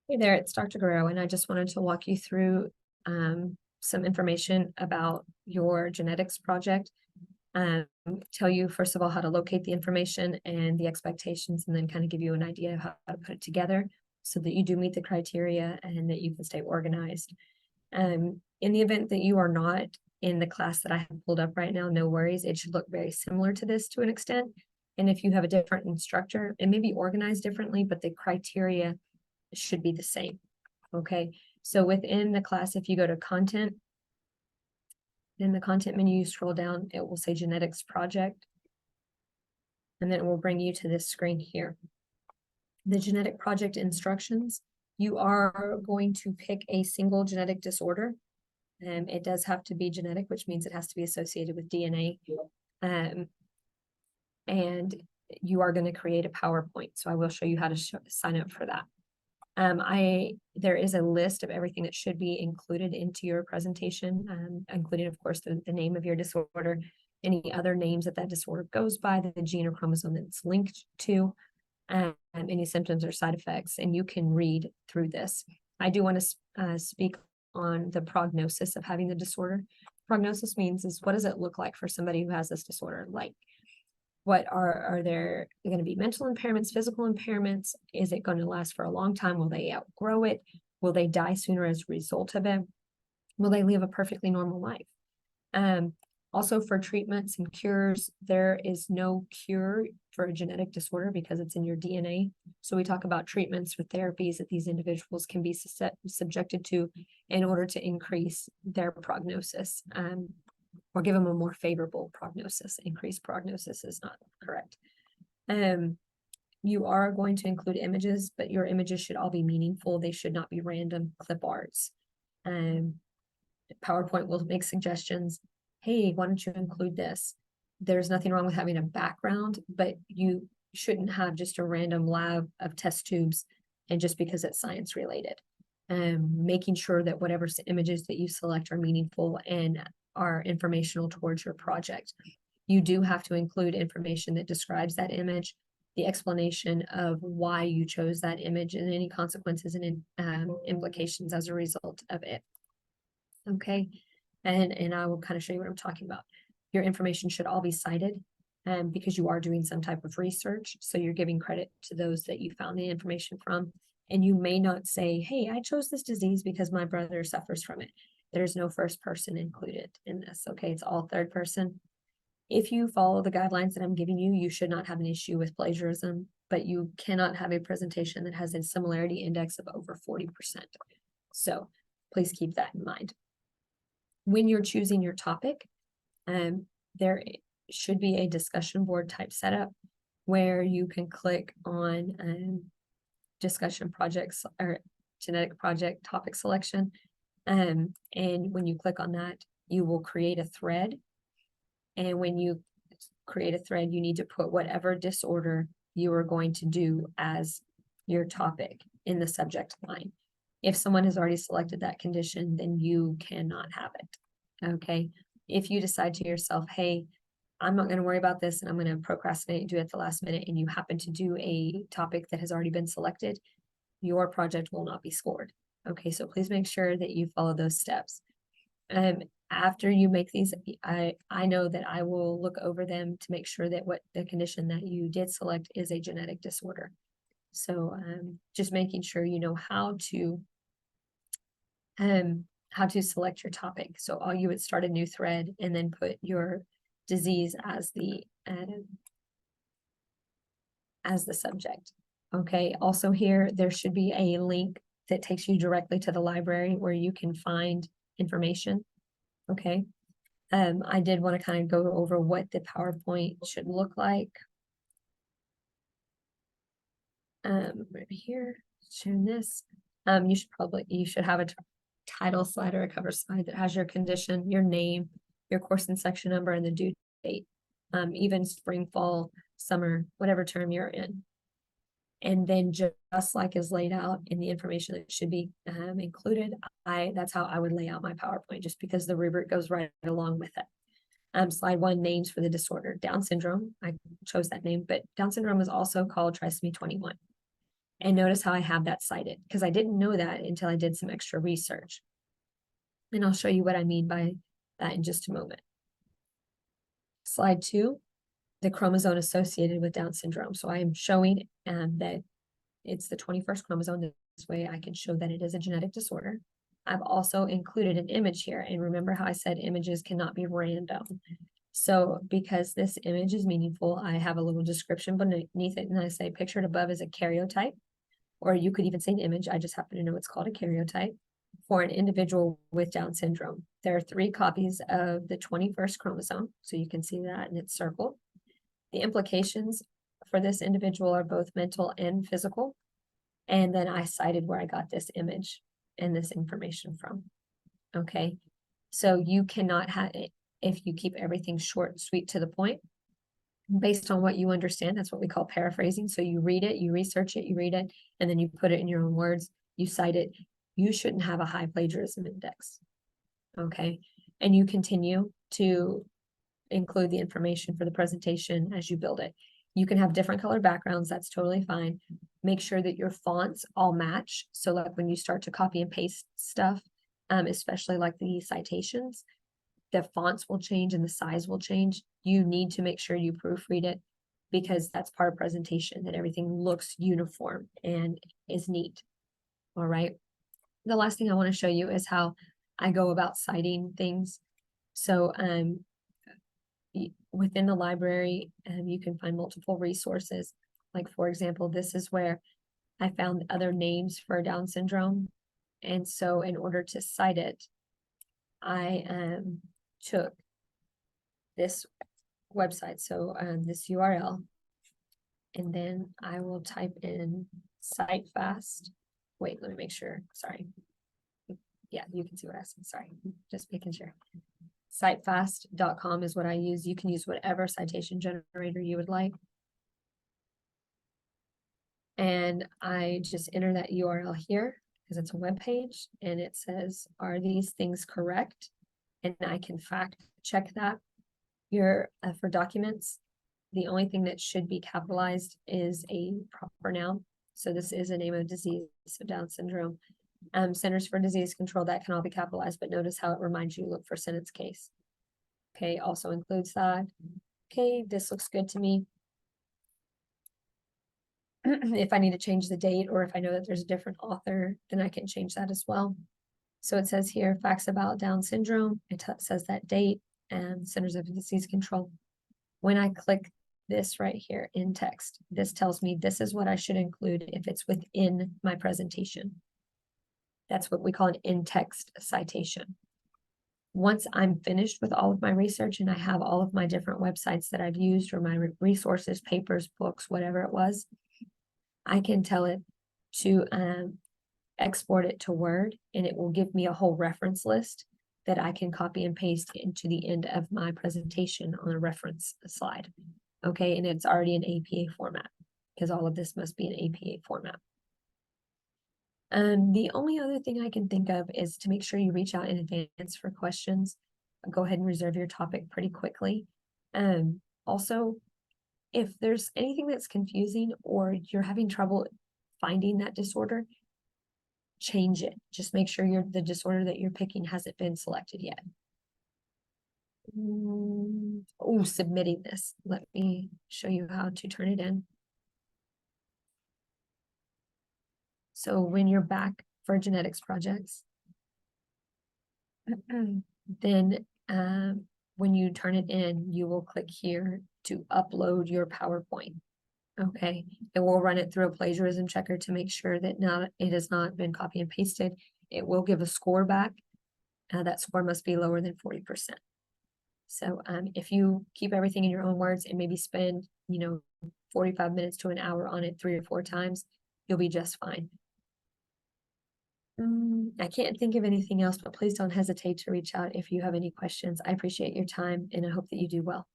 Hey there, it's Dr. Guerrero, and I just wanted to walk you through some information about your genetics project. Um, Tell you, first of all, how to locate the information and the expectations, and then kind of give you an idea of how to put it together so that you do meet the criteria and that you can stay organized. In the event that you are not in the class that I have pulled up right now, no worries. It should look very similar to this to an extent. And if you have a different instructor, it may be organized differently, but the criteria should be the same. Okay, so within the class, if you go to content, in the content menu, you scroll down, it will say genetics project, and then it will bring you to this screen here. The genetic project instructions, you are going to pick a single genetic disorder. It does have to be genetic, which means it has to be associated with DNA. And you are going to create a PowerPoint. So I will show you how to sign up for that. There is a list of everything that should be included into your presentation, including, of course, the name of your disorder, any other names that disorder goes by, the gene or chromosome that it's linked to, any symptoms or side effects, and you can read through this. I do want to speak on the prognosis of having the disorder. Prognosis means is what does it look like for somebody who has this disorder? Like, what are there going to be mental impairments, physical impairments? Is it going to last for a long time? Will they outgrow it? Will they die sooner as a result of it? Will they live a perfectly normal life? Also, for treatments and cures, there is no cure for a genetic disorder because it's in your DNA. So we talk about treatments or therapies that these individuals can be subjected to in order to increase their prognosis. Or give them a more favorable prognosis. Increased prognosis is not correct. You are going to include images, but your images should all be meaningful. They should not be random clip arts. PowerPoint will make suggestions. Hey, why don't you include this? There's nothing wrong with having a background, but you shouldn't have just a random lab of test tubes and just because it's science related. Making sure that whatever images that you select are meaningful and are informational towards your project. You do have to include information that describes that image, the explanation of why you chose that image, and any consequences and implications as a result of it. Okay, and I will kind of show you what I'm talking about. Your information should all be cited because you are doing some type of research. So you're giving credit to those that you found the information from. And you may not say, hey, I chose this disease because my brother suffers from it. There's no first person included in this. Okay, it's all third person. If you follow the guidelines that I'm giving you, you should not have an issue with plagiarism, but you cannot have a presentation that has a similarity index of over 40%. So please keep that in mind. When you're choosing your topic, there should be a discussion board type setup where you can click on discussion projects or genetic project topic selection. And when you click on that, you will create a thread. And when you create a thread, you need to put whatever disorder you are going to do as your topic in the subject line. If someone has already selected that condition, then you cannot have it. Okay. If you decide to yourself, hey, I'm not going to worry about this and I'm going to procrastinate and do it at the last minute, and you happen to do a topic that has already been selected, your project will not be scored. Okay, so please make sure that you follow those steps. After you make these, I know that I will look over them to make sure that what the condition that you did select is a genetic disorder. So just making sure you know how to select your topic. So all you would start a new thread and then put your disease as the subject. Okay, also here, there should be a link that takes you directly to the library where you can find information. Okay, I did want to kind of go over what the PowerPoint should look like. Right here, showing this. You should have a title slide or a cover slide that has your condition, your name, your course and section number, and the due date. Even spring, fall, summer, whatever term you're in. And then just like is laid out in the information that should be included, that's how I would lay out my PowerPoint, just because the rubric goes right along with it. Slide 1, names for the disorder. Down syndrome, I chose that name, but Down syndrome is also called trisomy 21. And notice how I have that cited, because I didn't know that until I did some extra research. And I'll show you what I mean by that in just a moment. Slide 2, the chromosome associated with Down syndrome. So I am showing that it's the 21st chromosome. This way I can show that it is a genetic disorder. I've also included an image here. And remember how I said images cannot be random. So because this image is meaningful, I have a little description beneath it, and I say pictured above is a karyotype, or you could even say an image. I just happen to know it's called a karyotype for an individual with Down syndrome. There are 3 copies of the 21st chromosome, so you can see that, and it's circled. The implications for this individual are both mental and physical. And then I cited where I got this image and this information from. Okay, so you cannot have it if you keep everything short and sweet to the point, based on what you understand. That's what we call paraphrasing. So you read it, you research it, you read it, and then you put it in your own words, you cite it. You shouldn't have a high plagiarism index. Okay, and you continue to include the information for the presentation as you build it. You can have different color backgrounds, that's totally fine. Make sure that your fonts all match. So like when you start to copy and paste stuff, especially like the citations, the fonts will change and the size will change. You need to make sure you proofread it, because that's part of presentation, that everything looks uniform and is neat. All right. The last thing I want to show you is how I go about citing things. So within the library, you can find multiple resources. Like, for example, this is where I found other names for Down syndrome. And so in order to cite it, I took this website, so this URL, and then I will type in CiteFast. Wait, let me make sure, sorry. Yeah, you can see what I said, sorry, just making sure. Citefast.com is what I use. You can use whatever citation generator you would like. And I just enter that URL here because it's a web page, and it says, are these things correct? And I can fact check that. Here for documents, the only thing that should be capitalized is a proper noun. So this is a name of disease, so Down syndrome. Centers for Disease Control, that can all be capitalized, but notice how it reminds you, look for sentence case. Okay, also includes that. Okay, this looks good to me. If I need to change the date, or if I know that there's a different author, then I can change that as well. So it says here, facts about Down syndrome. It says that date and Centers of Disease Control. When I click this right here in text, this tells me this is what I should include if it's within my presentation. That's what we call an in-text citation. Once I'm finished with all of my research and I have all of my different websites that I've used, or my resources, papers, books, whatever it was, I can tell it to export it to Word, and it will give me a whole reference list that I can copy and paste into the end of my presentation on a reference slide. Okay, and it's already in APA format, because all of this must be in APA format. The only other thing I can think of is to make sure you reach out in advance for questions. Go ahead and reserve your topic pretty quickly. Also, if there's anything that's confusing or you're having trouble finding that disorder, change it. Just make sure the disorder that you're picking hasn't been selected yet. Oh, submitting this. Let me show you how to turn it in. So when you're back for genetics projects, then when you turn it in, you will click here to upload your PowerPoint. Okay, it will run it through a plagiarism checker to make sure that it has not been copy and pasted. It will give a score back. That score must be lower than 40%. So if you keep everything in your own words and maybe spend, 45 minutes to an hour on it 3 or 4 times, you'll be just fine. I can't think of anything else, but please don't hesitate to reach out if you have any questions. I appreciate your time, and I hope that you do well.